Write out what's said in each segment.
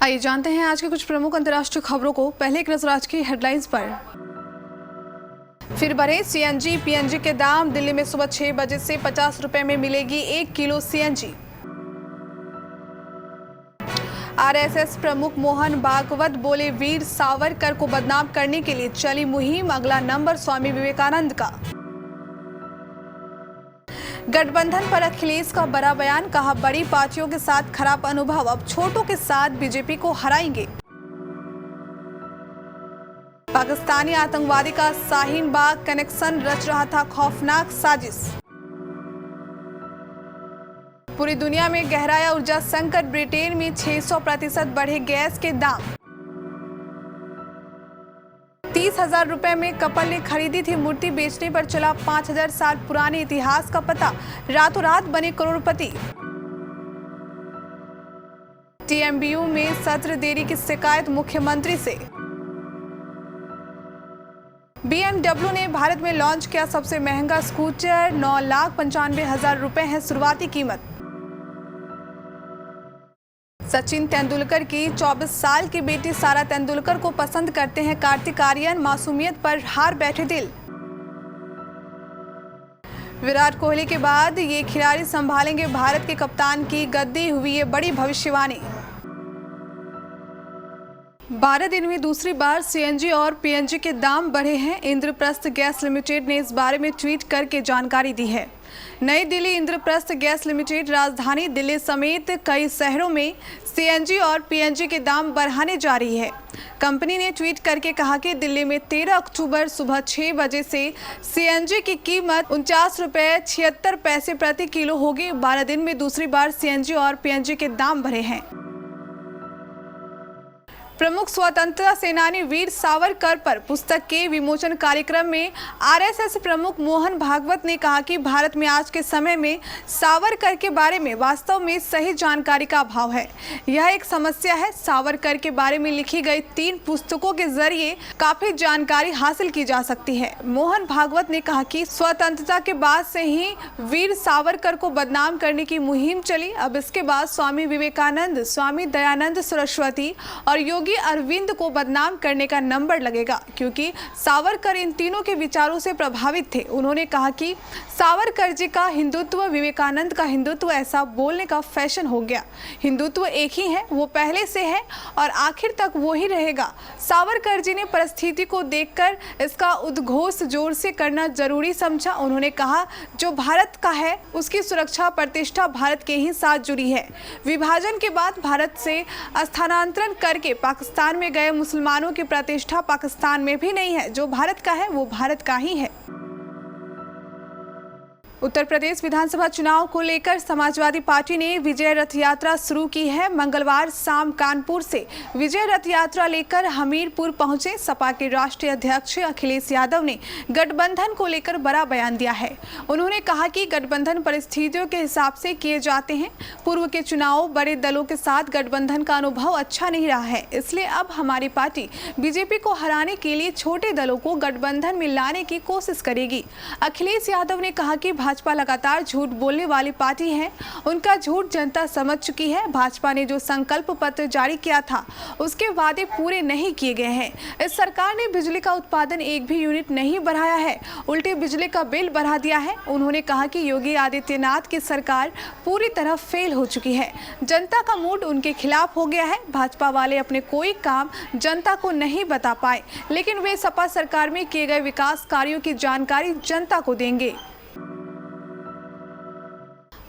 आइए जानते हैं आज के कुछ प्रमुख अंतर्राष्ट्रीय खबरों को। पहले एक नजर आज की हेडलाइंस पर। फिर बढ़े सीएनजी पीएनजी के दाम। दिल्ली में सुबह 6 बजे से 50 रुपए में मिलेगी 1 किलो सीएनजी। आरएसएस प्रमुख मोहन भागवत बोले, वीर सावरकर को बदनाम करने के लिए चली मुहिम, अगला नंबर स्वामी विवेकानंद का। गठबंधन पर अखिलेश का बड़ा बयान, कहा बड़ी पार्टियों के साथ खराब अनुभव, अब छोटों के साथ बीजेपी को हराएंगे। पाकिस्तानी आतंकवादी का शाहीन बाग कनेक्शन रच रहा था खौफनाक साजिश। पूरी दुनिया में गहराया ऊर्जा संकट, ब्रिटेन में 600% बढ़े गैस के दाम। 30,000 रुपए में कपल ने खरीदी थी मूर्ति, बेचने पर चला 5,000 साल पुराने इतिहास का पता, रातों रात बने करोड़पति। टीएमबीयू में सत्र देरी की शिकायत मुख्यमंत्री से। BMW ने भारत में लॉन्च किया सबसे महंगा स्कूटर, 9,95,000 रुपए है शुरुआती कीमत। सचिन तेंदुलकर की 24 साल की बेटी सारा तेंदुलकर को पसंद करते हैं कार्तिक आर्यन, मासूमियत पर हार बैठे दिल। विराट कोहली के बाद ये खिलाड़ी संभालेंगे भारत के कप्तान की गद्दी, हुई ये बड़ी भविष्यवाणी। 12 दिन में दूसरी बार सीएनजी और पीएनजी के दाम बढ़े हैं। इंद्रप्रस्थ गैस लिमिटेड ने इस बारे में ट्वीट करके जानकारी दी है। नई दिल्ली इंद्रप्रस्थ गैस लिमिटेड राजधानी दिल्ली समेत कई शहरों में सीएनजी और पीएनजी के दाम बढ़ाने जा रही है। कंपनी ने ट्वीट करके कहा कि दिल्ली में 13 अक्टूबर सुबह 6 बजे से सीएनजी की कीमत 49 रुपये 76 पैसे प्रति किलो होगी। 12 दिन में दूसरी बार सीएनजी और पीएनजी के दाम बढ़े हैं। प्रमुख स्वतंत्रता सेनानी वीर सावरकर पर पुस्तक के विमोचन कार्यक्रम में आरएसएस प्रमुख मोहन भागवत ने कहा कि भारत में आज के समय में सावरकर के बारे में वास्तव में सही जानकारी का अभाव है। यह एक समस्या है। सावरकर के बारे में लिखी गई 3 पुस्तकों के जरिए काफी जानकारी हासिल की जा सकती है। मोहन भागवत ने कहा कि स्वतंत्रता के बाद से ही वीर सावरकर को बदनाम करने की मुहिम चली। अब इसके बाद स्वामी विवेकानंद, स्वामी दयानंद सरस्वती और योगी अरविंद को बदनाम करने का नंबर लगेगा, क्योंकि सावरकर इन तीनों के विचारों से प्रभावित थे। उन्होंने कहा कि सावरकर जी का हिंदुत्व, विवेकानंद का हिंदुत्व, ऐसा बोलने का फैशन हो गया। हिंदुत्व एक ही है, वो पहले से है और आखिर तक वो ही रहेगा। सावरकर जी ने परिस्थिति को देखकर इसका उद्घोष जोर से करना जरूरी समझा। उन्होंने कहा, जो भारत का है उसकी सुरक्षा प्रतिष्ठा भारत के ही साथ जुड़ी है। विभाजन के बाद भारत से स्थानांतरण करके पाकिस्तान में गए मुसलमानों की प्रतिष्ठा पाकिस्तान में भी नहीं है। जो भारत का है वो भारत का ही है। उत्तर प्रदेश विधानसभा चुनाव को लेकर समाजवादी पार्टी ने विजय रथ यात्रा शुरू की है। मंगलवार शाम कानपुर से विजय रथ यात्रा लेकर हमीरपुर पहुंचे। सपा के राष्ट्रीय अध्यक्ष अखिलेश यादव ने गठबंधन को लेकर बड़ा बयान दिया है। उन्होंने कहा कि गठबंधन परिस्थितियों के हिसाब से किए जाते हैं। पूर्व के चुनाव बड़े दलों के साथ गठबंधन का अनुभव अच्छा नहीं रहा है, इसलिए अब हमारी पार्टी बीजेपी को हराने के लिए छोटे दलों को गठबंधन में लाने की कोशिश करेगी। अखिलेश यादव ने कहा कि भाजपा लगातार झूठ बोलने वाली पार्टी है। उनका झूठ जनता समझ चुकी है। भाजपा ने जो संकल्प पत्र जारी किया था उसके वादे पूरे नहीं किए गए हैं। इस सरकार ने बिजली का उत्पादन एक भी यूनिट नहीं बढ़ाया है, उल्टे बिजली का बिल बढ़ा दिया है। उन्होंने कहा कि योगी आदित्यनाथ की सरकार पूरी तरह फेल हो चुकी है। जनता का मूड उनके खिलाफ हो गया है। भाजपा वाले अपने कोई काम जनता को नहीं बता पाए, लेकिन वे सपा सरकार में किए गए विकास कार्यों की जानकारी जनता को देंगे।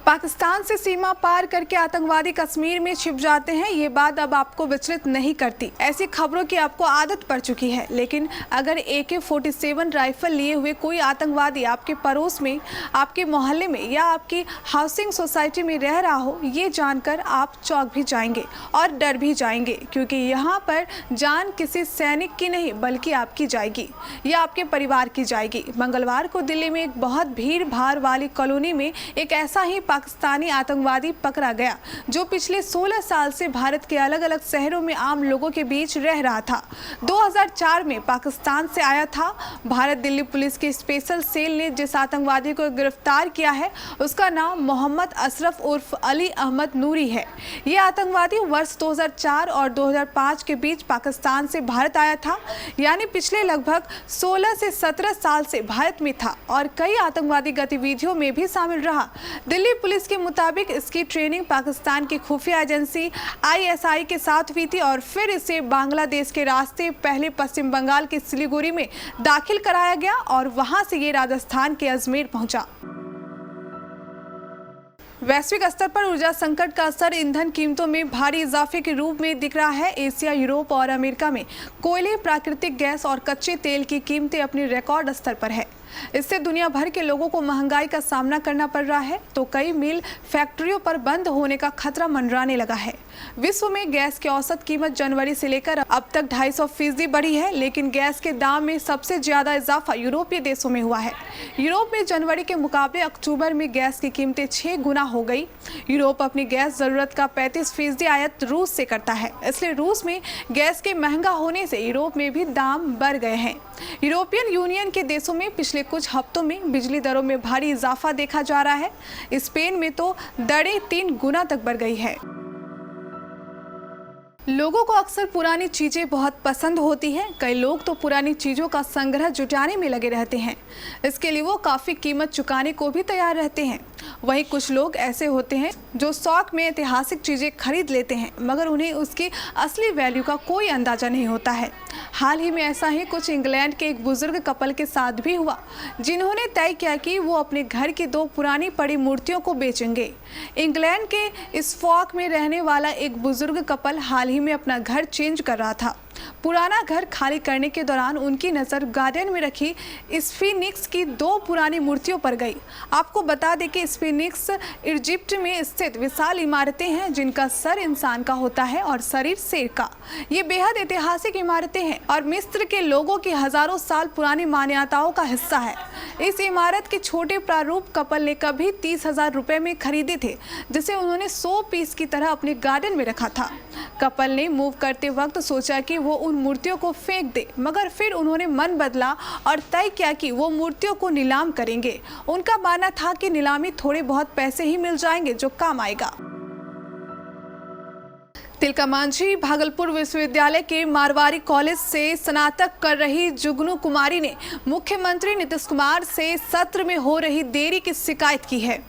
पाकिस्तान से सीमा पार करके आतंकवादी कश्मीर में छिप जाते हैं, ये बात अब आपको विचलित नहीं करती। ऐसी खबरों की आपको आदत पड़ चुकी है। लेकिन अगर AK-47 राइफल लिए हुए कोई आतंकवादी आपके पड़ोस में, आपके मोहल्ले में या आपकी हाउसिंग सोसाइटी में रह रहा हो, ये जानकर आप चौंक भी जाएंगे और डर भी जाएंगे, क्योंकि यहाँ पर जान किसी सैनिक की नहीं बल्कि आपकी जाएगी या आपके परिवार की जाएगी। मंगलवार को दिल्ली में एक बहुत भीड़ भाड़ वाली कॉलोनी में एक ऐसा ही पाकिस्तानी आतंकवादी पकड़ा गया जो पिछले 16 साल से भारत के अलग अलग शहरों में आम लोगों के बीच रह रहा था। 2004 में पाकिस्तान से आया था। भारत दिल्ली पुलिस की स्पेशल सेल ने जिस आतंकवादी को गिरफ्तार किया है उसका नाम मोहम्मद अशरफ उर्फ अली अहमद नूरी है। ये आतंकवादी वर्ष 2004 और 2005 के बीच पाकिस्तान से भारत आया था, यानी पिछले लगभग 16 से 17 साल से भारत में था और कई आतंकवादी गतिविधियों में भी शामिल रहा। दिल्ली पुलिस के मुताबिक इसकी ट्रेनिंग पाकिस्तान की खुफिया एजेंसी ISI के साथ हुई थी और फिर इसे बांग्लादेश के रास्ते पहले पश्चिम बंगाल के सिलीगुड़ी में दाखिल कराया गया और वहां से ये राजस्थान के अजमेर पहुंचा। वैश्विक स्तर पर ऊर्जा संकट का असर ईंधन कीमतों में भारी इजाफे के रूप में दिख रहा है। एशिया, यूरोप और अमेरिका में कोयले, प्राकृतिक गैस और कच्चे तेल की कीमतें अपनी रिकॉर्ड स्तर पर है। इससे दुनिया भर के लोगों को महंगाई का सामना करना पड़ रहा है तो कई मिल फैक्ट्रियों पर बंद होने का खतरा मंडराने लगा है। विश्व में गैस की औसत कीमत जनवरी से लेकर अब तक 250% बढ़ी है, लेकिन गैस के दाम में सबसे ज्यादा इजाफा यूरोपीय देशों में हुआ है। यूरोप में जनवरी के मुकाबले अक्टूबर में गैस की कीमतें 6 गुना हो गई। यूरोप अपनी गैस जरूरत का 35% आयात रूस से करता है, इसलिए रूस में गैस के महंगा होने से यूरोप में भी दाम बढ़ गए हैं। यूरोपियन यूनियन के देशों में पिछले कुछ हफ्तों में बिजली दरों में भारी इजाफा देखा जा रहा है। स्पेन में तो दरें 3 गुना तक बढ़ गई है। लोगों को अक्सर पुरानी चीजें बहुत पसंद होती हैं। कई लोग तो पुरानी चीजों का संग्रह जुटाने में लगे रहते हैं। इसके लिए वो काफी कीमत चुकाने को भी तैयार रहते हैं। वहीं कुछ लोग ऐसे होते हैं जो शौक में ऐतिहासिक चीजें खरीद लेते हैं मगर उन्हें उसकी असली वैल्यू का कोई अंदाजा नहीं होता है। हाल ही में ऐसा ही कुछ इंग्लैंड के एक बुजुर्ग कपल के साथ भी हुआ, जिन्होंने तय किया कि वो अपने घर की 2 पुरानी पड़ी मूर्तियों को बेचेंगे। इंग्लैंड के इस फॉक में रहने वाला एक बुजुर्ग कपल हाल ही में अपना घर चेंज कर रहा था। पुराना घर खाली करने के दौरान उनकी नज़र गार्डन में रखी स्फिनिक्स की 2 पुरानी मूर्तियों पर गई। आपको बता दें कि स्फिनिक्स इजिप्ट में स्थित विशाल इमारतें हैं जिनका सर इंसान का होता है और शरीर शेर का। ये बेहद ऐतिहासिक इमारतें हैं और मिस्र के लोगों की हजारों साल पुरानी मान्यताओं का हिस्सा है। इस इमारत के छोटे प्रारूप कपल ने कभी 30,000 रुपए में खरीदे थे, जिसे उन्होंने 100 पीस की तरह अपने गार्डन में रखा था। कपल ने मूव करते वक्त सोचा कि वो उन मूर्तियों को फेंक दे, मगर फिर उन्होंने मन बदला और तय किया कि वो मूर्तियों को नीलाम करेंगे। उनका मानना था कि नीलामी थोड़े बहुत पैसे ही मिल जाएंगे जो काम आएगा। तिलका मांझी भागलपुर विश्वविद्यालय के मारवाड़ी कॉलेज से स्नातक कर रही जुगनू कुमारी ने मुख्यमंत्री नीतीश कुमार से सत्र में हो रही देरी की शिकायत की है।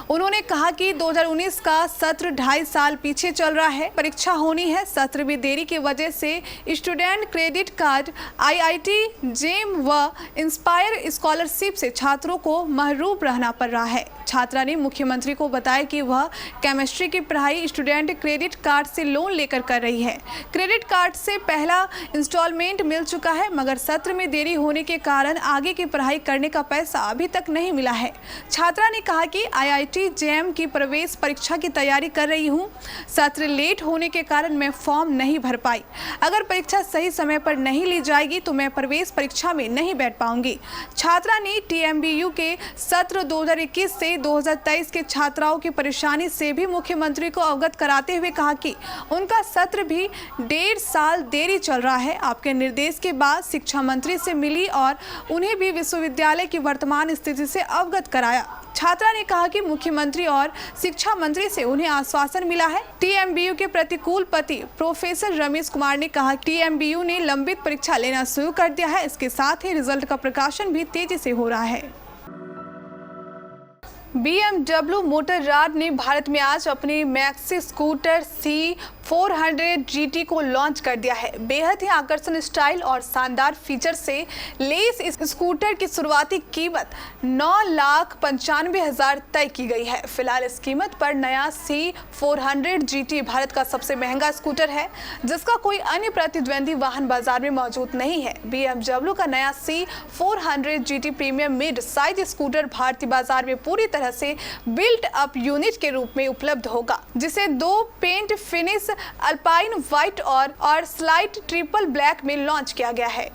उन्होंने कहा कि 2019 का सत्र 2.5 साल पीछे चल रहा है, परीक्षा होनी है। सत्र में देरी की वजह से स्टूडेंट क्रेडिट कार्ड, IIT, जेम व इंस्पायर स्कॉलरशिप से छात्रों को महरूम रहना पड़ रहा है। छात्रा ने मुख्यमंत्री को बताया कि वह केमिस्ट्री की पढ़ाई स्टूडेंट क्रेडिट कार्ड से लोन लेकर कर रही है। क्रेडिट कार्ड से पहला इंस्टॉलमेंट मिल चुका है, मगर सत्र में देरी होने के कारण आगे की पढ़ाई करने का पैसा अभी तक नहीं मिला है। छात्रा ने कहा कि IIT जेम की प्रवेश परीक्षा की तैयारी कर रही हूँ। सत्र लेट होने के कारण मैं फॉर्म नहीं भर पाई। अगर परीक्षा सही समय पर नहीं ली जाएगी तो मैं प्रवेश परीक्षा में नहीं बैठ पाऊंगी। छात्रा ने TMBU के सत्र 2021 से 2023 के छात्राओं की परेशानी से भी मुख्यमंत्री को अवगत कराते हुए कहा कि उनका सत्र भी 1.5 साल देरी चल रहा है। आपके निर्देश के बाद शिक्षा मंत्री से मिली और उन्हें भी विश्वविद्यालय की वर्तमान स्थिति से अवगत कराया। छात्रा ने कहा कि मुख्यमंत्री और शिक्षा मंत्री से उन्हें आश्वासन मिला है। TMBU के प्रतिकूल पति प्रोफेसर रमेश कुमार ने कहा TMBU ने लंबित परीक्षा लेना शुरू कर दिया है। इसके साथ ही रिजल्ट का प्रकाशन भी तेजी से हो रहा है। BMW मोटरराड ने भारत में आज अपनी मैक्सी स्कूटर C400 GT को लॉन्च कर दिया है। बेहद ही आकर्षण स्टाइल और शानदार फीचर से लेस इस स्कूटर की शुरुआती कीमत 9,95,000 तय की गई है। फिलहाल इस कीमत पर नया C400 GT भारत का सबसे महंगा स्कूटर है, जिसका कोई अन्य प्रतिद्वंदी वाहन बाजार में मौजूद नहीं है। BMW का नया C400 GT premium mid size scooter भारतीय बाजार में पूरी तरह से बिल्ट अप यूनिट के रूप में उपलब्ध होगा, जिसे 2 पेंट फिनिश अल्पाइन व्हाइट और स्लाइट ट्रिपल ब्लैक में लॉन्च किया गया है।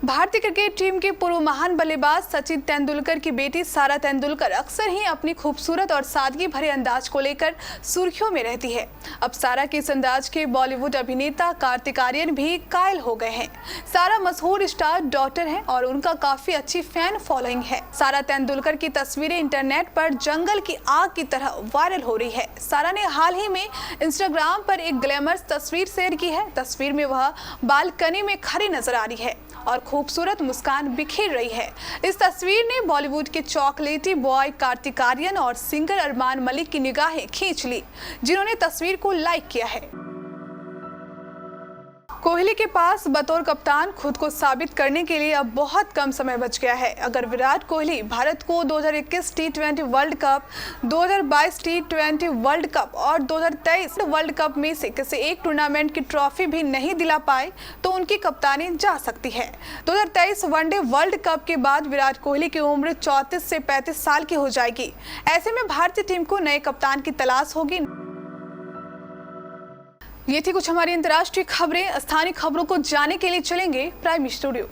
भारतीय क्रिकेट टीम के पूर्व महान बल्लेबाज सचिन तेंदुलकर की बेटी सारा तेंदुलकर अक्सर ही अपनी खूबसूरत और सादगी भरे अंदाज को लेकर सुर्खियों में रहती है। अब सारा के इस अंदाज के बॉलीवुड अभिनेता कार्तिक आर्यन भी कायल हो गए हैं। सारा मशहूर स्टार डॉटर हैं और उनका काफी अच्छी फैन फॉलोइंग है। सारा तेंदुलकर की तस्वीरें इंटरनेट पर जंगल की आग की तरह वायरल हो रही है। सारा ने हाल ही में इंस्टाग्राम पर एक ग्लैमरस तस्वीर शेयर की है। तस्वीर में वह बालकनी में खड़ी नजर आ रही है और खूबसूरत मुस्कान बिखेर रही है। इस तस्वीर ने बॉलीवुड के चॉकलेटी बॉय कार्तिक आर्यन और सिंगर अरमान मलिक की निगाहें खींच ली, जिन्होंने तस्वीर को लाइक किया है। कोहली के पास बतौर कप्तान खुद को साबित करने के लिए अब बहुत कम समय बच गया है। अगर विराट कोहली भारत को 2021 टी20 वर्ल्ड कप, 2022 टी20 वर्ल्ड कप और 2023 वर्ल्ड कप में से किसी एक टूर्नामेंट की ट्रॉफी भी नहीं दिला पाए तो उनकी कप्तानी जा सकती है। 2023 वनडे वर्ल्ड कप के बाद विराट कोहली की उम्र 34 से 35 साल की हो जाएगी। ऐसे में भारतीय टीम को नए कप्तान की तलाश होगी। ये थी कुछ हमारी अंतर्राष्ट्रीय खबरें। स्थानीय खबरों को जानने के लिए चलेंगे प्राइम स्टूडियो।